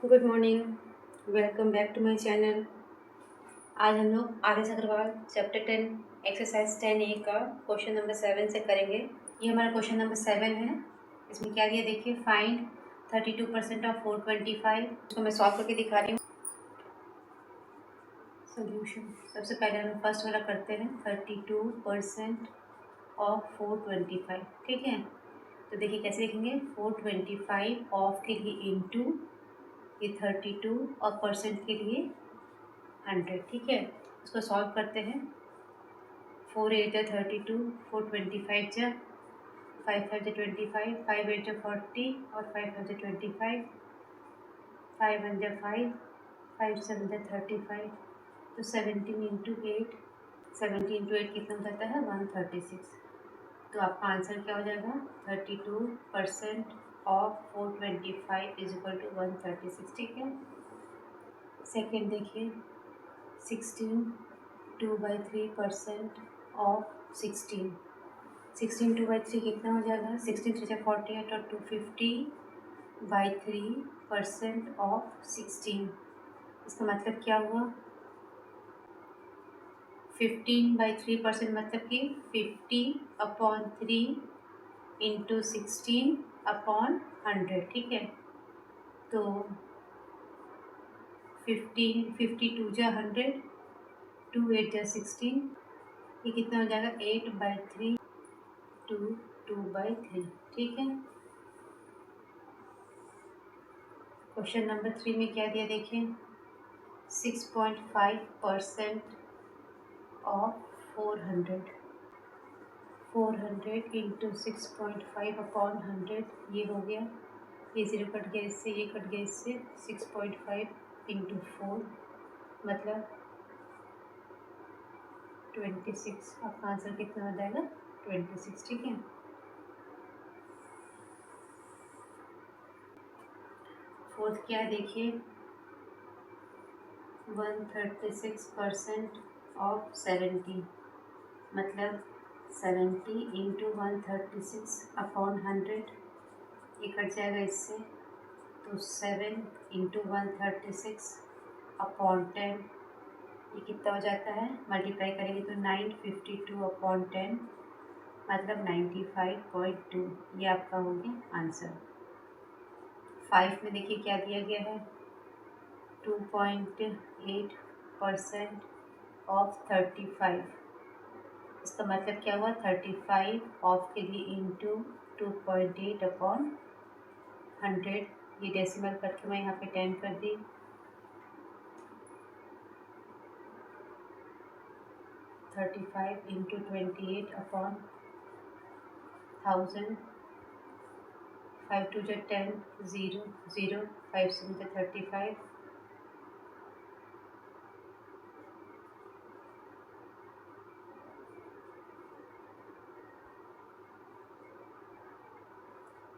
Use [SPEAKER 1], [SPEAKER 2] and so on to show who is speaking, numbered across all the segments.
[SPEAKER 1] Good morning. Welcome back to my channel. आज हम लोग R S Aggarwal chapter 10 exercise 10A का क्वेश्चन नंबर 7 से करेंगे। ये हमारा क्वेश्चन नंबर 7 है। इसमें क्या दिया देखिए, फाइंड 32% ऑफ 425। इसको मैं सॉल्व करके दिखा रही हूँ। सोल्यूशन सबसे पहले हम फर्स्ट वाला करते हैं, 32% ऑफ 425। ठीक है, तो देखिए कैसे लिखेंगे, 425 ऑफ के लिए इंटू ये 32 और परसेंट के लिए 100। ठीक है, इसको सॉल्व करते हैं। 4 8 जा 32, 425 जा 5 5 जा 25, 5 8 जा 40 और 5 5 जा 25, 5 1 जा 5, 5 7 जा 35। तो 17 इंटू 8, 70 इंटू 8 कितना हो जाता है, 136। तो आपका आंसर क्या हो जाएगा, 32% ऑफ 425 इज इक्वल टू 136। ठीक है, सेकेंड देखिए, 16 2/3% ऑफ 16। 16 2/3 कितना हो जाएगा, 16 3 48 और 250/3% ऑफ 16। इसका मतलब क्या हुआ, 15/3% मतलब कि 50/3 इंटू 16/100। ठीक है, तो 52 जा 100, 2 8 जा 16, ये कितना हो जाएगा, 8/3 टू 2/3। ठीक है, क्वेश्चन नंबर 3 में क्या दिया देखिए, 6.5% ऑफ 400 इंटू 6.5/100, ये हो गया, ये 0 कट गया इससे, ये कट गया इससे, 6.5 इंटू 4 मतलब 26। आपका आंसर कितना हो जाएगा, 26। ठीक है, फोर्थ क्या देखिए, 136% ऑफ 70 मतलब 70 इंटू 136/100, ये कट जाएगा इससे, तो 7 इंटू 136/10, ये कितना हो जाता है, मल्टीप्लाई करेंगे तो 952/10 मतलब 95.2। ये आपका हो गया आंसर। 5 में देखिए क्या दिया गया है, 2.8% ऑफ 35। इसका मतलब क्या हुआ, 35 ऑफ के लिए इंटू 2.8/100। ये डेसिमल करके मैं यहाँ पे 10 कर दी, 35 इंटू 28/1000, 5 2 जा 10, 0 0, 5 7 जा 35,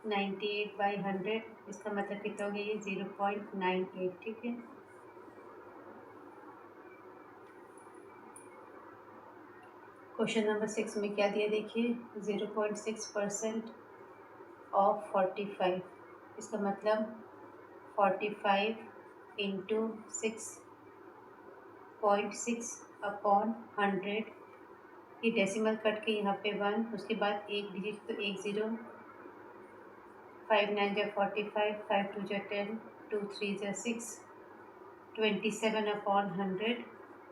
[SPEAKER 1] 98/100। इसका मतलब कितना हो गया, ये 0.98। ठीक है, क्वेश्चन नंबर 6 में क्या दिया देखिए, 0.6% ऑफ 45। इसका मतलब 45 इंटू 6.6/100, ये डेसिमल कट के यहाँ पे 1, उसके बाद एक डिजिट तो एक 0, 5 9 जा 45, 5 2 जा 10, 2 3 जा 6, 27/100।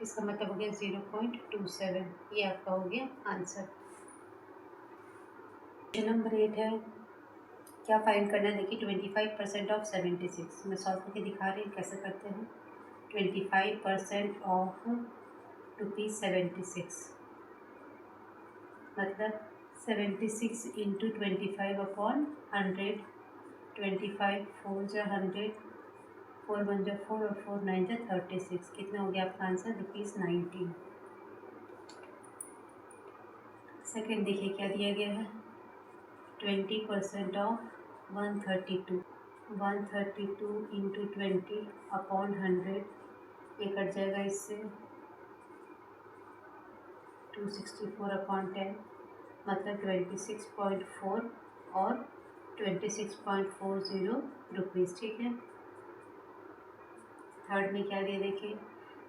[SPEAKER 1] इसका मतलब हो गया 0.27। ये आपका हो गया आंसर। क्वेश्चन नंबर 8 है, क्या फाइंड करना है देखिए, 25% ऑफ 76। मैं सॉल्व करके दिखा रही हूँ कैसे करते हैं। 25% ऑफ ₹76 मतलब 76 इंटू 25/100, 25 4 जा 100, 4 1 जा 4 और 4 9 जा 36। कितना हो गया आपका आंसर, ₹19। सेकेंड देखिए क्या दिया गया है, 20% ऑफ 132 इंटू 20/100, ये कट जाएगा इससे, 264/10 मतलब 26.4 और 26.40 रुपीज़। ठीक है, थर्ड में क्या दिया देखिए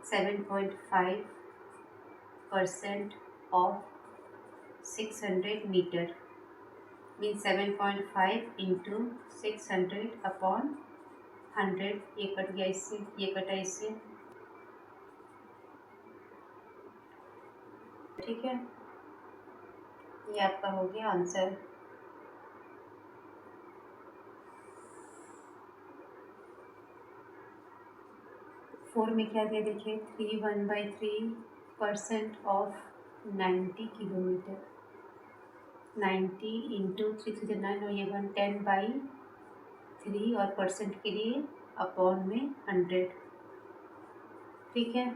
[SPEAKER 1] 7.5% of 600 metre mean 7.5 into 600 upon 100। ये कट गया इससे, ये कटा इससे, ठीक है। ये आपका हो गया आंसर। फोर में क्या दिया देखिए 3/3% ऑफ 90 किलोमीटर। 90 इंटू 3 9 और ये 10/3 और परसेंट के लिए अपॉन में 100, ठीक है।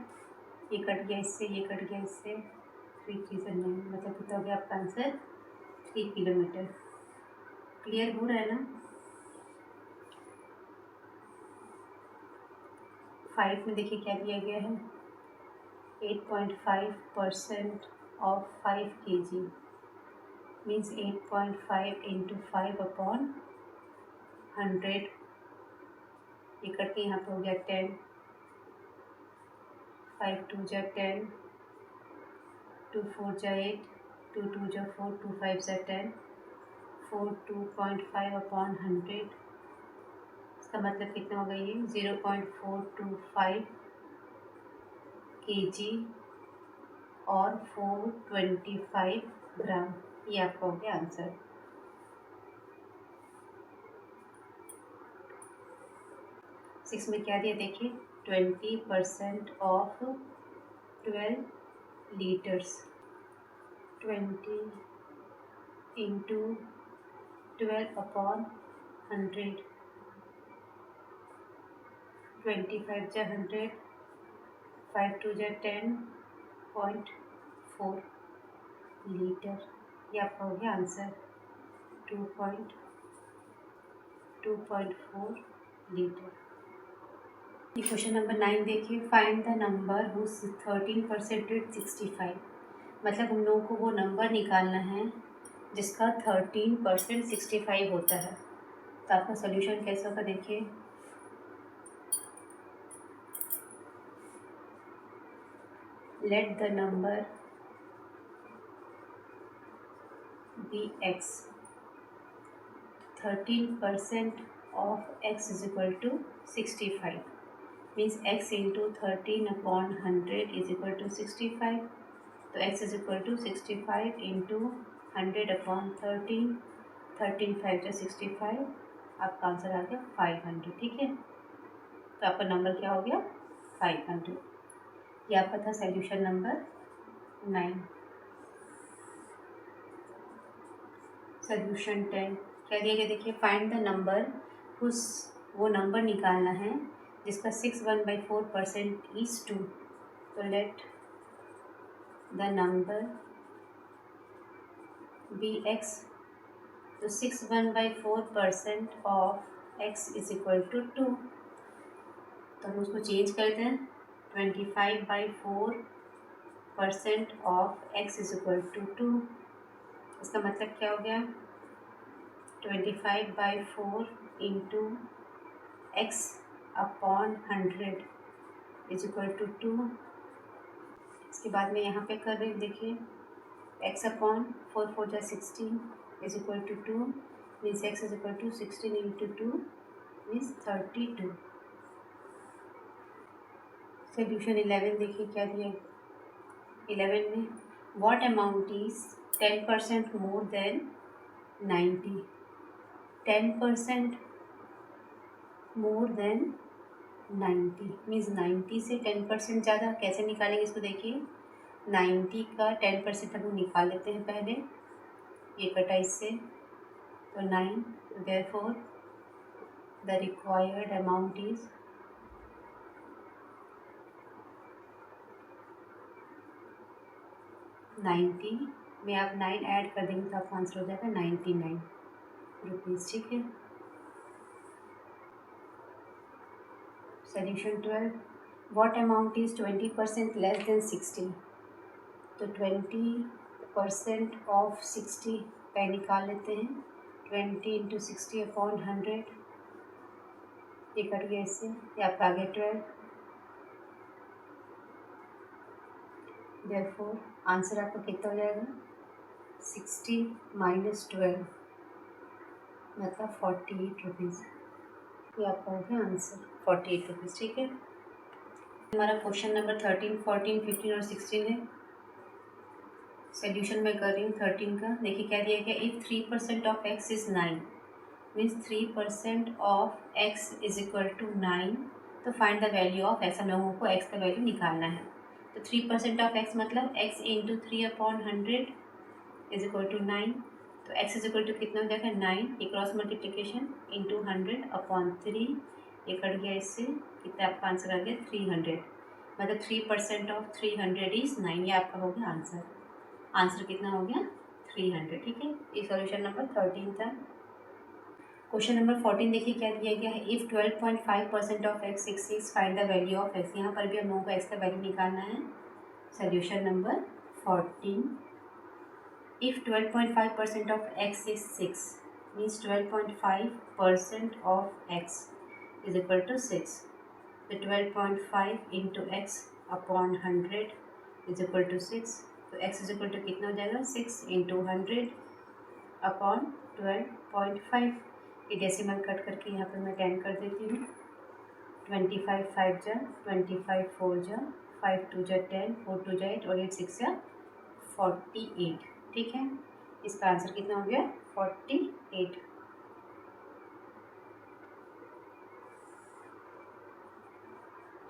[SPEAKER 1] ये कट गया इससे, ये कट गया इससे, 3 3 9 मतलब कितना हो गया आपका आंसर 3 किलोमीटर। क्लियर हो रहा है ना। 5 में देखिए क्या दिया गया है 8.5% of 5 kg means 8.5 into 5 upon 100। ये कट के यहाँ पे हो गया 10, 5 2 जा 10, 2 4 जा 8, 2 2 जा 4, 2 5 जा 10, 4 2.5 अपॉन 100। इसका मतलब कितना होगा ये 0.425 kg और 425 ग्राम। ये आपका हो गया आंसर। सिक्स में क्या दिया देखिए 20% ऑफ 12 लीटर्स। 20 इंटू 12 अपॉन 100, 25 जा 100, 5 2 जा 10.4 लीटर। ये आपका हो गया आंसर 2.4 लीटर। ये क्वेश्चन नंबर 9 देखिए फाइंड द नंबर हुज 13% 65। मतलब हम लोगों को वो नंबर निकालना है जिसका 13% 65 होता है। तो आपका सोल्यूशन कैसा होगा देखिए let the number be x. 13% of x is equal to 65 means x into 13 upon 100 is equal to 65। तो x is equal to 65 into 100 upon 13, 13 5 जा 65, आपका आंसर आ गया 500, ठीक है। तो आपका नंबर क्या हो गया 500। ये आपका था सोल्यूशन नंबर 9। सोल्यूशन 10 क्या दिया गया देखिए फाइंड द नंबर उस वो नंबर निकालना है जिसका 6 1/4% इज 2। तो let the number be x. तो 6 1/4% of x is equal to 2। तो हम उसको चेंज करते हैं 25/4% of x is equal to 2। इसका मतलब क्या हो गया 25/4 into x upon 100 is equal to 2। इसके बाद में यहाँ पे कर रही हूँ देखिए एक्स अपॉन 4 4 जा 16 is equal to 2 means x is equal to 16 into 2 means 32। Solution 11 देखिए क्या दिया 11 में what amount is 10% more than 90। 10% more than 90 means 90 से 10% ज़्यादा कैसे निकालेंगे इसको देखिए 90 का 10% हम लोग निकाल लेते हैं पहले। ये कटा इससे तो 9, therefore the required amount is 90 में आप 9 ऐड कर देंगे तो आपका आंसर हो जाएगा 99 रुपीज़, ठीक है। Solution 12 what amount is 20% less than 60। तो 20% ऑफ 60 का निकाल लेते हैं 20 इंटू 60 अपॉन 100। ये कट गया इससे, ये आपका आ गया 12। देयरफॉर आंसर आपका कितना हो जाएगा 60 माइनस 12 मतलब 48 रुपीज़। ये आपका हो गया आंसर 48 रुपीज़। ठीक है, हमारा क्वेश्चन नंबर 13, 14, 15 और 16 है। सोल्यूशन मैं कर रही हूँ 13 का। देखिए क्या दिया गया, if 3% of x is 9 means 3% of x is equal to 9, तो find the value of x. हम लोगों को एक्स का वैल्यू निकालना है। तो 3% ऑफ एक्स मतलब x into 3/100 is equal to 9। तो एक्स इज इक्वल टू कितना हो जाएगा 9, ये क्रॉस मल्टीप्लिकेशन इंटू 100/3, ये कट गया इससे, कितना आपका आंसर आ गया 300। मतलब 3% ऑफ 300 इज़ 9, ये आपका हो गया आंसर। आंसर कितना हो गया 300। ठीक है, ये सॉल्यूशन नंबर 13 था। क्वेश्चन नंबर 14 देखिए क्या दिया गया है, if 12.5% of x 66 find the value of x. यहाँ पर भी हम लोगों को एक्स का वैल्यू निकालना है। Solution number 14, if 12.5% of x is 6 means 12.5% of x is equal to 6। तो 12.5 into x upon 100 is equal to 6। तो एक्स इज इक्वल टू कितना हो जाएगा 6 इंटू 100 अपॉन 12.5। ये डेसिमल कट करके यहाँ पर मैं 10 कर देती हूँ। 25 5 जा 25 4 जा 5 2 जा 10 4 2 जा 8 और 8 6 जा 48। ठीक है, इसका आंसर कितना हो गया 48।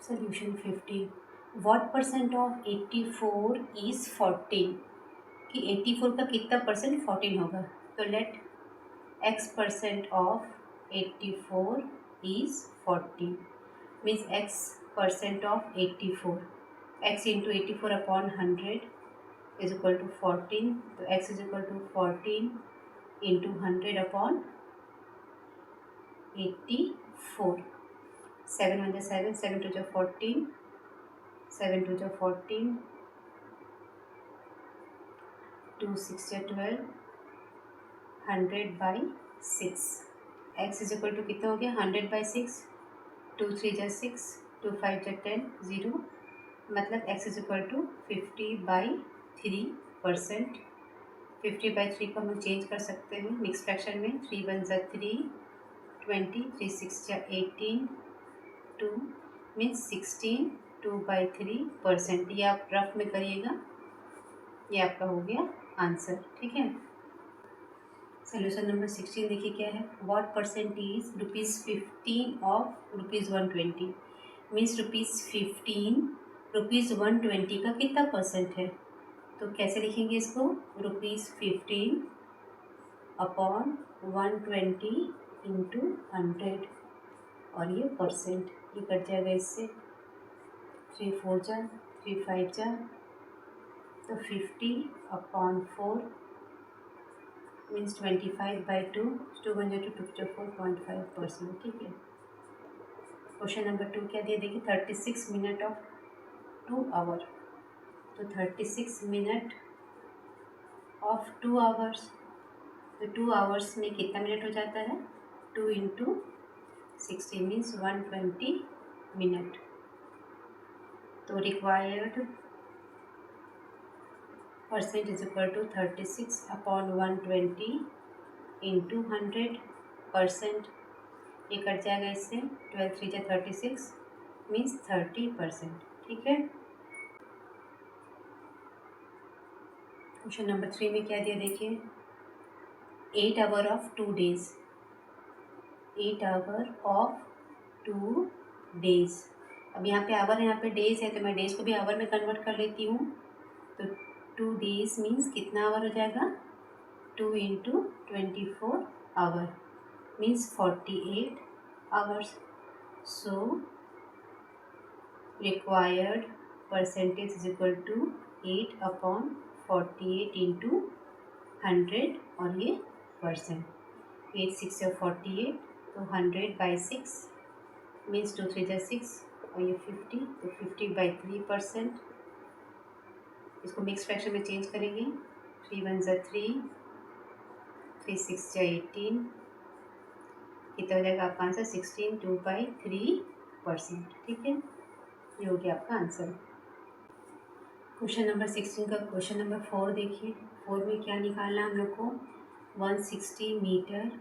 [SPEAKER 1] Solution 15, what percent of 84 is 14, कि 84 का कितना परसेंट 14 होगा। तो let x percent of 84 is 14 means x percent of 84, x into 84 upon 100 is equal to 14। तो x is equal to 14 into 100 upon 84। 7 1 7, 7 2 14, 7 2 14, 2 6 12, 100/6। x is equal to कितना हो गया 100/6, 2 3 6, 2 5 10, 0 मतलब x इज इक्वल टू 50/3%। 50/3 को हम चेंज कर सकते हैं मिक्स फ्रैक्शन में। 3 1 3, 20, 3 6 18, 2 मीन्स 16, 2/3%। ये आप रफ में करिएगा, ये आपका हो गया आंसर। ठीक है, सोल्यूशन नंबर 16 देखिए क्या है, व्हाट परसेंटेज ₹15 ऑफ ₹120 मीन्स ₹15 ₹120 का कितना परसेंट है। तो कैसे लिखेंगे इसको, ₹15 अपॉन 120 इंटू 100 और ये परसेंट, ये कट जाएगा इससे। 3 4 जा 3 5 जा, तो 50/4 मीन्स 25/2, 2 1 2 2 4.5%। ठीक है, क्वेश्चन नंबर 2 क्या दिया देखिए, 36 मिनट ऑफ 2 आवर। तो 36 मिनट ऑफ 2 आवर्स, तो 2 आवर्स में कितना मिनट हो जाता है 2 इंटू 60 मीन्स 120 मिनट। तो required percent is equal to 36/120 into 100%। ये कट जाएगा इससे, 12 3 जा 36 मीन्स 30%। ठीक है, क्वेश्चन नंबर 3 में क्या दिया देखिए, 8 hour of 2 days, 8 hour of 2 days. अब यहाँ पे आवर है, यहाँ पे डेज है, तो मैं डेज को भी आवर में कन्वर्ट कर लेती हूँ। तो 2 डेज मीन्स कितना आवर हो जाएगा 2 into 24 hour means 48 hours. So required percentage is equal to 8/48 into 100 और ये परसेंट। 8 6 या 48, तो 100/6 मीन्स 2 3 जा 6 और ये 50, तो 50/3%। इसको मिक्स फ्रैक्शन में चेंज करेंगे। 3 1 जा 3, 3 6 जा 18, कितना हो जाएगा आपका आंसर 16, 2/3%। ठीक है, ये हो गया आपका आंसर। क्वेश्चन नंबर 16 का क्वेश्चन नंबर 4 देखिए। 4 में क्या निकालना है हम लोग को, 160 metre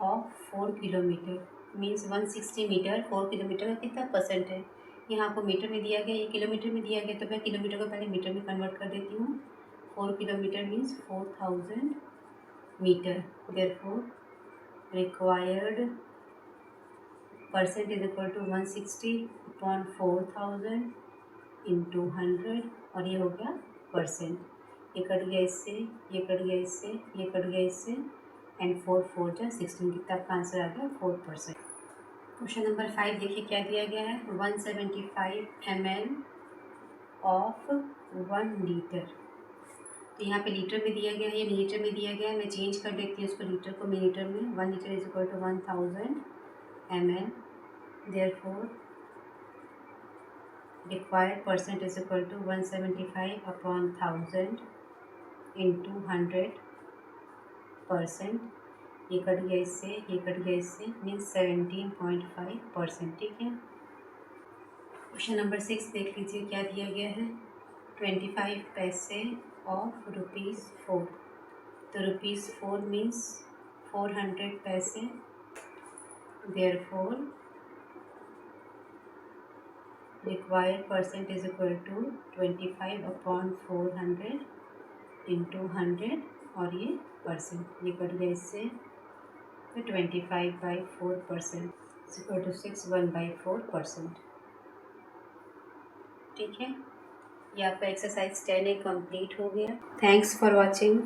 [SPEAKER 1] of 4 kilometre means 160 metre 4 kilometre का कितना परसेंट है। यहाँ आपको मीटर में दिया गया, ये किलोमीटर में दिया गया, तो मैं किलोमीटर को पहले मीटर में कन्वर्ट कर देती हूँ। 4 kilometre means 4000 metre. Therefore required percent is equal to 160 upon 4000 into 100, और ये हो गया परसेंट। ये कट गया इससे, ये कट गया इससे, ये कट गया इससे, एंड 4 4 जा 16, कितना आपका आंसर आ गया 4%। क्वेश्चन नंबर 5 देखिए क्या दिया गया है, 175 ml ऑफ 1 लीटर। तो यहाँ पे लीटर में दिया गया है, ये मिलीटर में दिया गया है, मैं चेंज कर देती हूँ इसको लीटर को मिलीटर में। 1 litre is equal to 1000 ml। Therefore required percent is equal to 175 upon 1000 into 100%। ये कट गया इससे, ये कट गया इससे, मीन्स 17.5%। ठीक है। क्वेश्चन नंबर 6 देख लीजिए क्या दिया गया है, 25 पैसे ऑफ ₹4। तो ₹4 मीन्स 400 पैसे। Therefore required percent is equal to 25 upon 400 into 100, और ये परसेंट, ये कट गया इससे, तो 25/4% इज इक्वल टू 61/4%। ठीक है, ये आपका एक्सरसाइज 10 कंप्लीट हो गया। Thanks for watching.